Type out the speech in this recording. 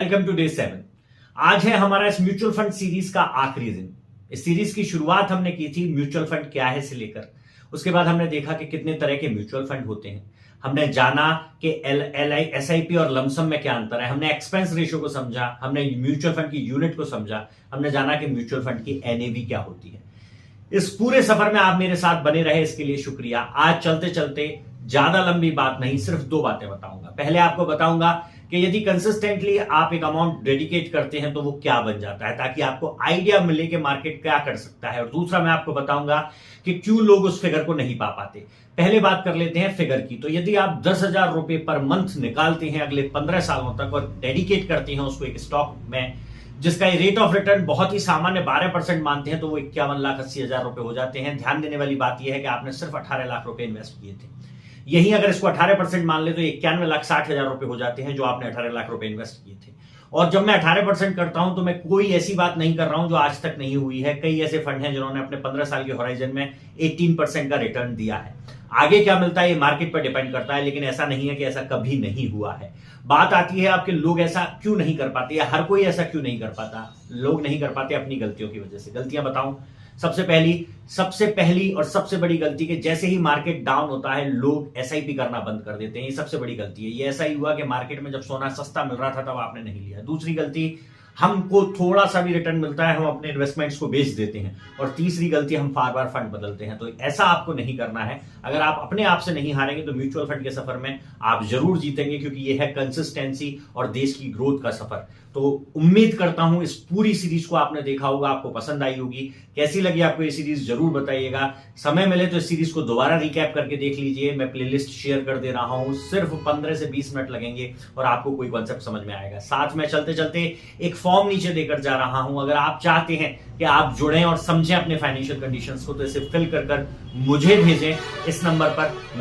Welcome to day 7। आज है हमारा इस म्यूचुअल फंड सीरीज का आखिरी दिन। इस सीरीज की शुरुआत हमने की थी म्यूचुअल फंड क्या है से लेकर। उसके बाद हमने देखा कि कितने तरह के म्यूचुअल फंड होते हैं। हमने जाना कि एसआईपी और लमसम में क्या अंतर है। हमने एक्सपेंस रेशियो को समझा, हमने म्यूचुअल फंड की यूनिट को समझा, हमने जाना कि म्यूचुअल फंड की एनएवी क्या होती है। इस पूरे सफर में आप मेरे साथ बने रहे, इसके लिए शुक्रिया। आज चलते चलते ज्यादा लंबी बात नहीं, सिर्फ दो बातें बताऊंगा। पहले आपको बताऊंगा कि यदि कंसिस्टेंटली आप एक अमाउंट डेडिकेट करते हैं तो वो क्या बन जाता है, ताकि आपको आइडिया मिले कि मार्केट क्या कर सकता है। और दूसरा मैं आपको बताऊंगा कि क्यों लोग उस फिगर को नहीं पा पाते। पहले बात कर लेते हैं फिगर की। तो यदि आप 10,000 रुपए पर मंथ निकालते हैं अगले 15 सालों तक और डेडिकेट करते हैं उसको एक स्टॉक में, जिसका रेट ऑफ रिटर्न बहुत ही सामान्य 12% मानते हैं, तो वो 51,80,000 रुपए हो जाते हैं। ध्यान देने वाली बात यह है कि आपने सिर्फ 18 लाख रुपए इन्वेस्ट किए थे। यही अगर इसको 18% मान ले तो 91,60,000 रुपए हो जाते हैं जो आपने 18 लाख रुपए इन्वेस्ट किए थे। और जब मैं 18% करता हूं तो मैं कोई ऐसी बात नहीं कर रहा हूं जो आज तक नहीं हुई है। कई ऐसे फंड हैं जिन्होंने अपने 15 साल के होराइजन में 18% का रिटर्न दिया है। आगे क्या मिलता है ये मार्केट पर डिपेंड करता है, लेकिन ऐसा नहीं है कि ऐसा कभी नहीं हुआ है। बात आती है आपके लोग ऐसा क्यों नहीं कर पाते या हर कोई ऐसा क्यों नहीं कर पाता। लोग नहीं कर पाते अपनी गलतियों की वजह से। गलतियां बताऊं, सबसे पहली और सबसे बड़ी गलती कि जैसे ही मार्केट डाउन होता है लोग एसआईपी करना बंद कर देते हैं। ये सबसे बड़ी गलती है। ये ऐसा ही हुआ कि मार्केट में जब सोना सस्ता मिल रहा था तब आपने नहीं लिया। दूसरी गलती, हमको थोड़ा सा भी रिटर्न मिलता है हम अपने इन्वेस्टमेंट्स को बेच देते हैं। और तीसरी गलती, हम बार बार फंड बदलते हैं। तो ऐसा आपको नहीं करना है। अगर आप अपने आप से नहीं हारेंगे तो म्यूचुअल फंड के सफर में आप जरूर जीतेंगे, क्योंकि ये है कंसिस्टेंसी और देश की ग्रोथ का सफर। तो उम्मीद करता हूं इस पूरी सीरीज को आपने देखा होगा, आपको पसंद आई होगी। कैसी लगी आपको ये सीरीज जरूर बताइएगा। समय मिले तो इस सीरीज को दोबारा रिकैप करके देख लीजिए। मैं प्लेलिस्ट शेयर कर दे रहा हूं। सिर्फ 15 से 20 मिनट लगेंगे और आपको कोई कॉन्सेप्ट समझ में आएगा। साथ में चलते चलते एक फॉर्म नीचे देकर जा रहा हूं। अगर आप चाहते हैं कि आप जुड़ें और समझें अपने फाइनेंशियल कंडीशंस को, तो इसे फिल कर मुझे भेजें। इस नंबर पर